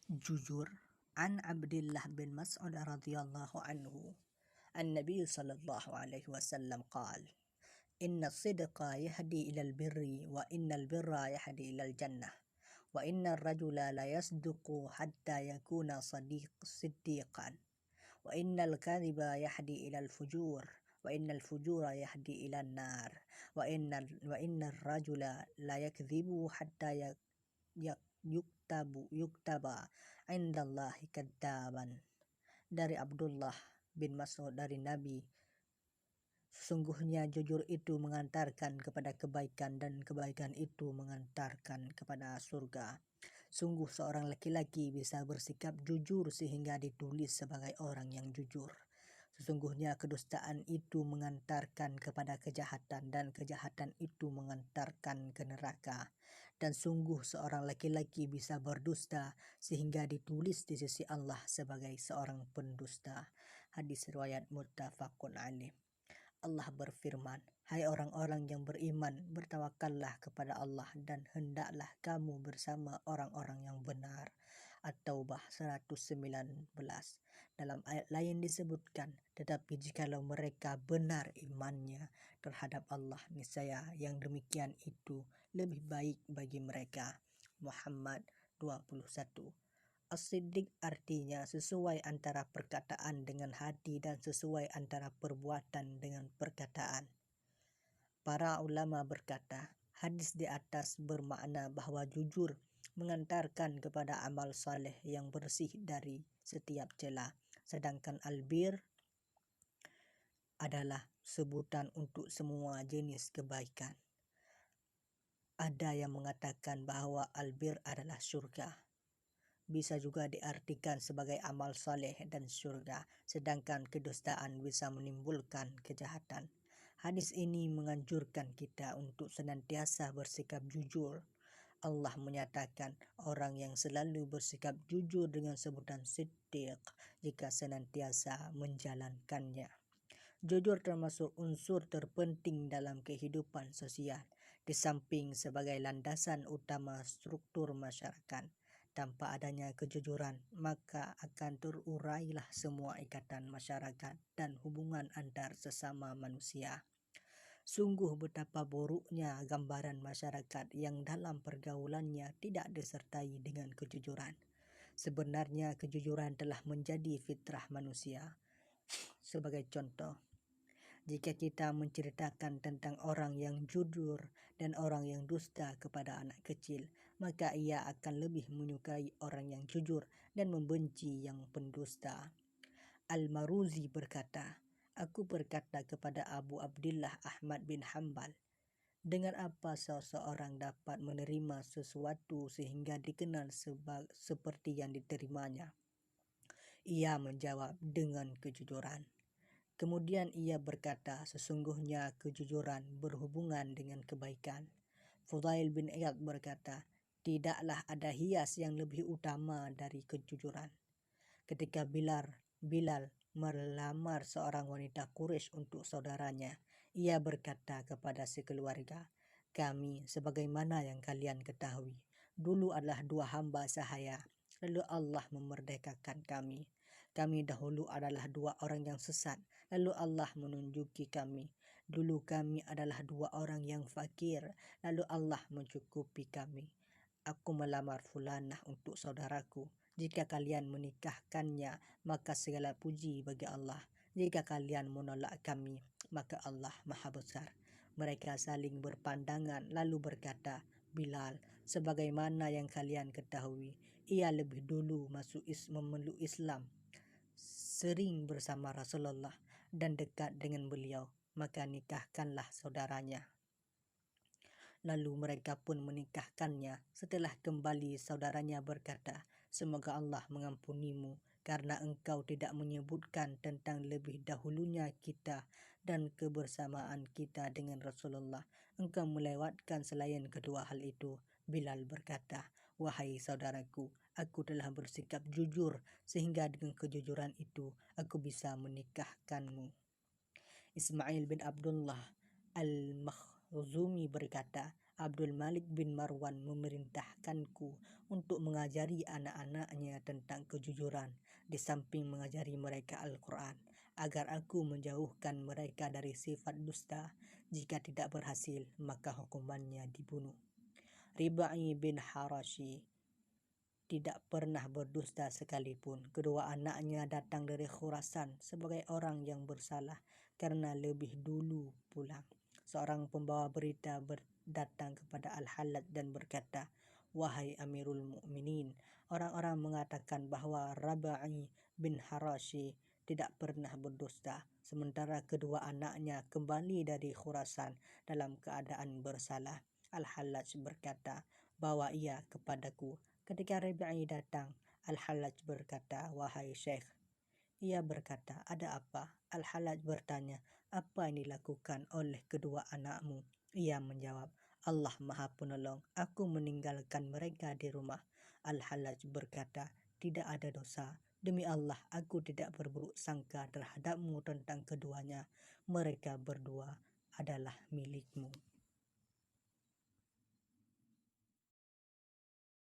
Jujur. An Abdullah bin Mas'ud radhiyallahu anhu An-Nabi sallallahu alaihi wasallam qala Inna sidqa yahdi ilal birri wa innal birra yahdi ilal jannah wa innar rajula la yasduqu hatta yakuna siddiqan wa innal kadhiba yahdi ilal fujur wa innal fujura yahdi ilan nar wa innar rajula la yakdhibu hatta yuktaba indallahi kadzaban. Dari Abdullah bin Mas'ud dari Nabi, sesungguhnya jujur itu mengantarkan kepada kebaikan dan kebaikan itu mengantarkan kepada surga. Sungguh seorang laki-laki bisa bersikap jujur sehingga ditulis sebagai orang yang jujur. Sesungguhnya kedustaan itu mengantarkan kepada kejahatan dan kejahatan itu mengantarkan ke neraka. Dan sungguh seorang laki-laki bisa berdusta sehingga ditulis di sisi Allah sebagai seorang pendusta. Hadis riwayat muttafaqun alaih. Allah berfirman, hai orang-orang yang beriman, bertawakallah kepada Allah dan hendaklah kamu bersama orang-orang yang benar. At-Taubah 119. Dalam ayat lain disebutkan, tetapi jikalau mereka benar imannya terhadap Allah, niscaya yang demikian itu lebih baik bagi mereka. Muhammad 21. As-siddiq artinya sesuai antara perkataan dengan hati dan sesuai antara perbuatan dengan perkataan. Para ulama berkata, hadis di atas bermakna bahwa jujur mengantarkan kepada amal saleh yang bersih dari setiap celah, sedangkan albir adalah sebutan untuk semua jenis kebaikan. Ada yang mengatakan bahwa albir adalah surga. Bisa juga diartikan sebagai amal saleh dan surga, sedangkan kedustaan bisa menimbulkan kejahatan. Hadis ini menganjurkan kita untuk senantiasa bersikap jujur. Allah menyatakan orang yang selalu bersikap jujur dengan sebutan siddiq jika senantiasa menjalankannya. Jujur termasuk unsur terpenting dalam kehidupan sosial, di samping sebagai landasan utama struktur masyarakat. Tanpa adanya kejujuran, maka akan terurailah semua ikatan masyarakat dan hubungan antar sesama manusia. Sungguh betapa buruknya gambaran masyarakat yang dalam pergaulannya tidak disertai dengan kejujuran. Sebenarnya kejujuran telah menjadi fitrah manusia. Sebagai contoh, jika kita menceritakan tentang orang yang jujur dan orang yang dusta kepada anak kecil, maka ia akan lebih menyukai orang yang jujur dan membenci yang pendusta. Al-Maruzi berkata, aku berkata kepada Abu Abdillah Ahmad bin Hanbal, dengan apa seseorang dapat menerima sesuatu sehingga dikenal seperti yang diterimanya? Ia menjawab, dengan kejujuran. Kemudian ia berkata, sesungguhnya kejujuran berhubungan dengan kebaikan. Fudail bin Iyad berkata, tidaklah ada hias yang lebih utama dari kejujuran. Ketika Bilal melamar seorang wanita Quraisy untuk saudaranya, ia berkata kepada sekeluarga, kami sebagaimana yang kalian ketahui, dulu adalah dua hamba sahaya, lalu Allah memerdekakan kami. Kami dahulu adalah dua orang yang sesat, lalu Allah menunjuki kami. Dulu kami adalah dua orang yang fakir, lalu Allah mencukupi kami. Aku melamar fulanah untuk saudaraku. Jika kalian menikahkannya, maka segala puji bagi Allah. Jika kalian menolak kami, maka Allah Maha Besar. Mereka saling berpandangan lalu berkata, Bilal, sebagaimana yang kalian ketahui, ia lebih dulu memeluk Islam, sering bersama Rasulullah dan dekat dengan beliau, maka nikahkanlah saudaranya. Lalu mereka pun menikahkannya. Setelah kembali, saudaranya berkata, semoga Allah mengampunimu karena engkau tidak menyebutkan tentang lebih dahulunya kita dan kebersamaan kita dengan Rasulullah. Engkau melewatkan selain kedua hal itu. Bilal berkata, wahai saudaraku, aku telah bersikap jujur sehingga dengan kejujuran itu aku bisa menikahkanmu. Ismail bin Abdullah Al-Makhzumi berkata, Abdul Malik bin Marwan memerintahkanku untuk mengajari anak-anaknya tentang kejujuran, di samping mengajari mereka Al-Quran, agar aku menjauhkan mereka dari sifat dusta. Jika tidak berhasil, maka hukumannya dibunuh. Ribai bin Harashi tidak pernah berdusta sekalipun. Kedua anaknya datang dari Khurasan sebagai orang yang bersalah karena lebih dulu pulang. Seorang pembawa berita datang kepada Al-Hallaj dan berkata, "Wahai Amirul Mukminin, orang-orang mengatakan bahwa Rabai bin Harashi tidak pernah berdusta, sementara kedua anaknya kembali dari Khurasan dalam keadaan bersalah." Al-Hallaj berkata, "Bawa ia kepadaku." Ketika Rabi'i datang, Al-Hallaj berkata, "Wahai Syekh." Ia berkata, "Ada apa?" Al-Hallaj bertanya, "Apa yang dilakukan oleh kedua anakmu?" Ia menjawab, "Allah Maha Penolong, aku meninggalkan mereka di rumah." Al-Hallaj berkata, "Tidak ada dosa. Demi Allah, aku tidak berburuk sangka terhadapmu tentang keduanya. Mereka berdua adalah milikmu."